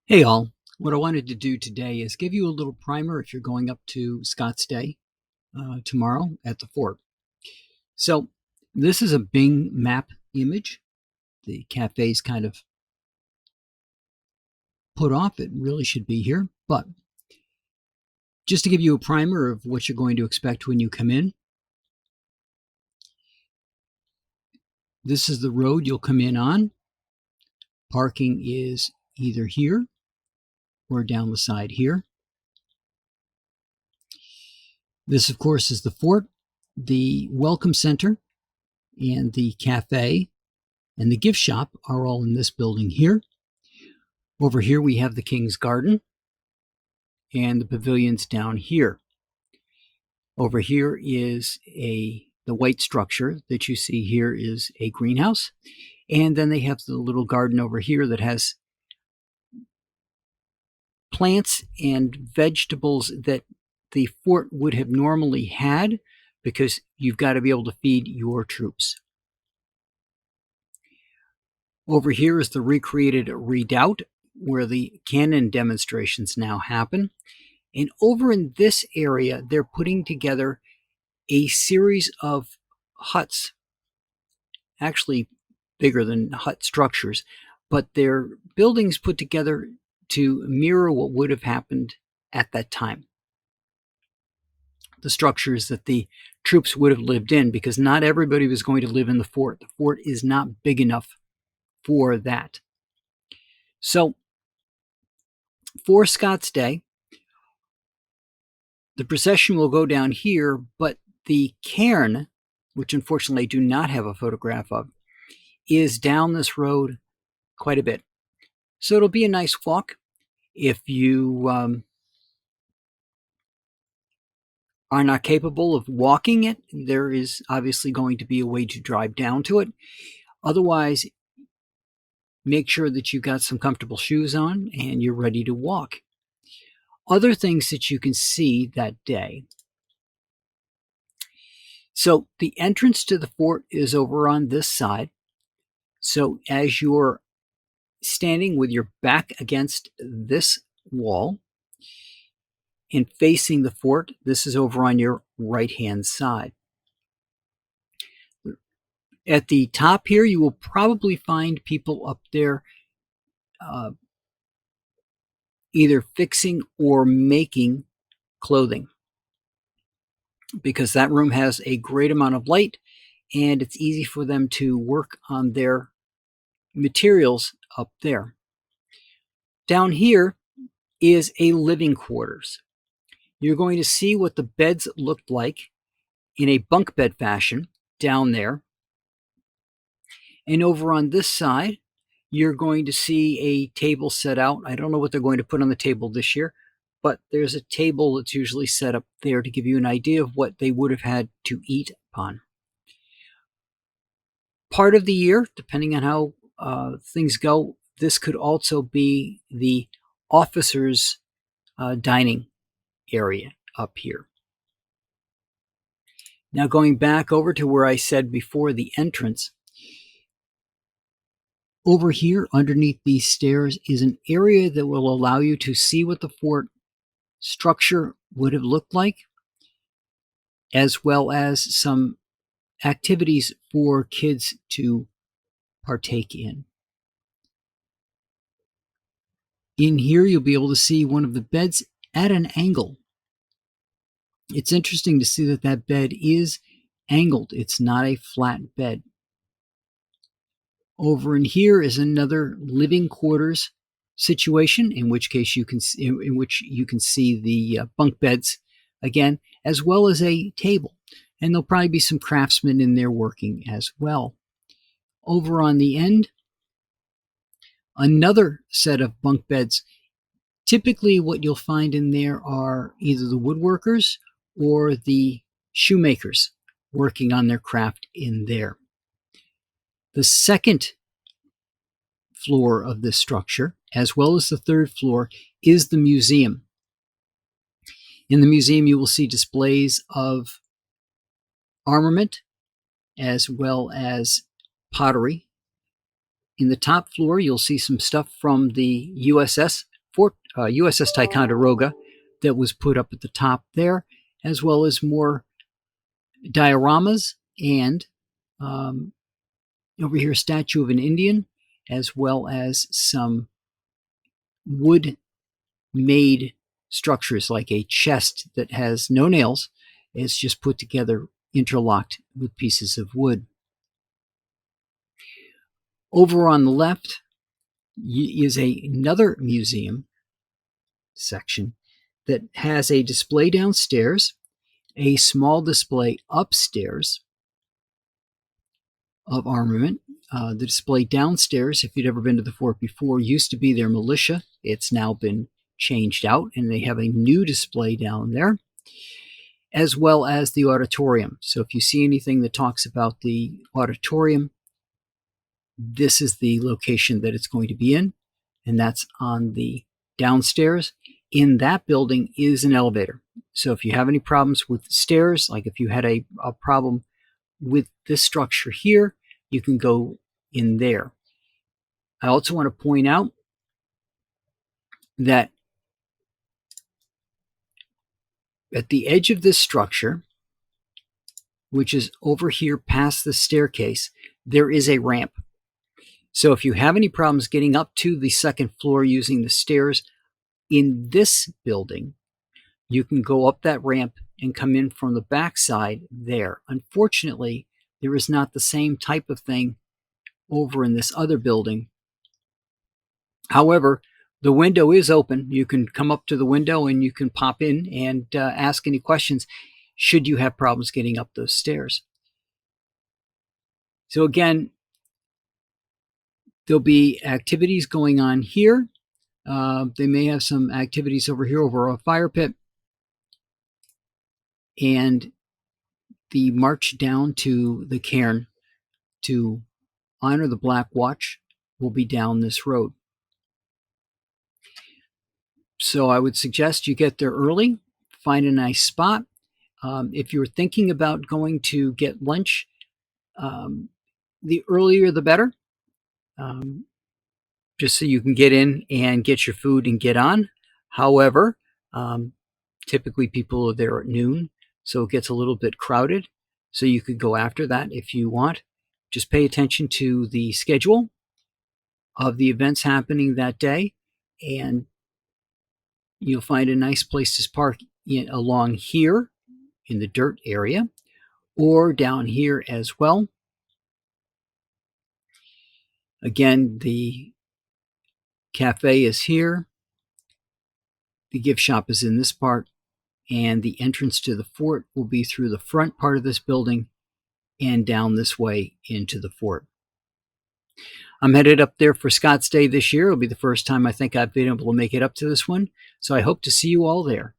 Hey all, what I wanted to do today is give you a little primer if you're going up to Scots Day tomorrow at the fort. So this is a Bing map image. The cafe's kind of put off. It really should be here, but just to give you a primer of what you're going to expect when you come in, this is the road you'll come in on. Parking is either here or down the side here. This, of course, is the fort. The welcome center and the cafe and the gift shop are all in this building here. Over here we have the King's Garden and the pavilions down here. Over here is the white structure that you see here is a greenhouse. And then they have the little garden over here that has plants and vegetables that the fort would have normally had because you've got to be able to feed your troops. Over here is the recreated redoubt where the cannon demonstrations now happen. And over in this area, they're putting together a series of huts, actually bigger than hut structures, but they're buildings put together to mirror what would have happened at that time. The structures that the troops would have lived in, because not everybody was going to live in the fort. The fort is not big enough for that. So for Scots Day, the procession will go down here, but the cairn, which unfortunately I do not have a photograph of, is down this road quite a bit. So it'll be a nice walk. If you are not capable of walking it, there is obviously going to be a way to drive down to it. Otherwise, make sure that you've got some comfortable shoes on and you're ready to walk. Other things that you can see that day. So the entrance to the fort is over on this side. So as you're standing with your back against this wall and facing the fort, this is over on your right-hand side. At the top here, you will probably find people up there either fixing or making clothing, because that room has a great amount of light and it's easy for them to work on their materials up there. Down here is a living quarters. You're going to see what the beds looked like in a bunk bed fashion down there. And over on this side, you're going to see a table set out. I don't know what they're going to put on the table this year, but there's a table that's usually set up there to give you an idea of what they would have had to eat upon. Part of the year, depending on how things go, this could also be the officers' dining area up here. Now going back over to where I said before the entrance, over here underneath these stairs is an area that will allow you to see what the fort structure would have looked like, as well as some activities for kids to partake in. In here, you'll be able to see one of the beds at an angle. It's interesting to see that that bed is angled. It's not a flat bed. Over in here is another living quarters situation, in which you can see the bunk beds again, as well as a table. And there'll probably be some craftsmen in there working as well. Over on the end, another set of bunk beds. Typically what you'll find in there are either the woodworkers or the shoemakers working on their craft in there. The second floor of this structure, as well as the third floor, is the museum. In the museum, you will see displays of armament as well as pottery. In the top floor, you'll see some stuff from the USS USS Ticonderoga that was put up at the top there, as well as more dioramas and over here a statue of an Indian, as well as some wood-made structures like a chest that has no nails. It's just put together, interlocked with pieces of wood. Over on the left is another museum section that has a display downstairs, a small display upstairs of armament. The display downstairs, if you'd ever been to the fort before, used to be their militia. It's now been changed out, and they have a new display down there, as well as the auditorium. So if you see anything that talks about the auditorium, this is the location that it's going to be in, and that's on the downstairs. In that building is an elevator. So if you have any problems with stairs, like if you had a problem with this structure here, you can go in there. I also want to point out that at the edge of this structure, which is over here past the staircase, there is a ramp. So if you have any problems getting up to the second floor using the stairs in this building, you can go up that ramp and come in from the back side there. Unfortunately, there is not the same type of thing over in this other building. However, the window is open. You can come up to the window and you can pop in and ask any questions should you have problems getting up those stairs. So again, there'll be activities going on here. They may have some activities over here over a fire pit. And the march down to the cairn to honor the Black Watch will be down this road. So I would suggest you get there early, find a nice spot. If you're thinking about going to get lunch, the earlier the better, just so you can get in and get your food and get on. However, typically people are there at noon, so it gets a little bit crowded. So you could go after that if you want. Just pay attention to the schedule of the events happening that day, and you'll find a nice place to park along here in the dirt area or down here as well. Again, the cafe is here. The gift shop is in this part, and the entrance to the fort will be through the front part of this building and down this way into the fort. I'm headed up there for Scots Day this year. It'll be the first time I think I've been able to make it up to this one, so I hope to see you all there.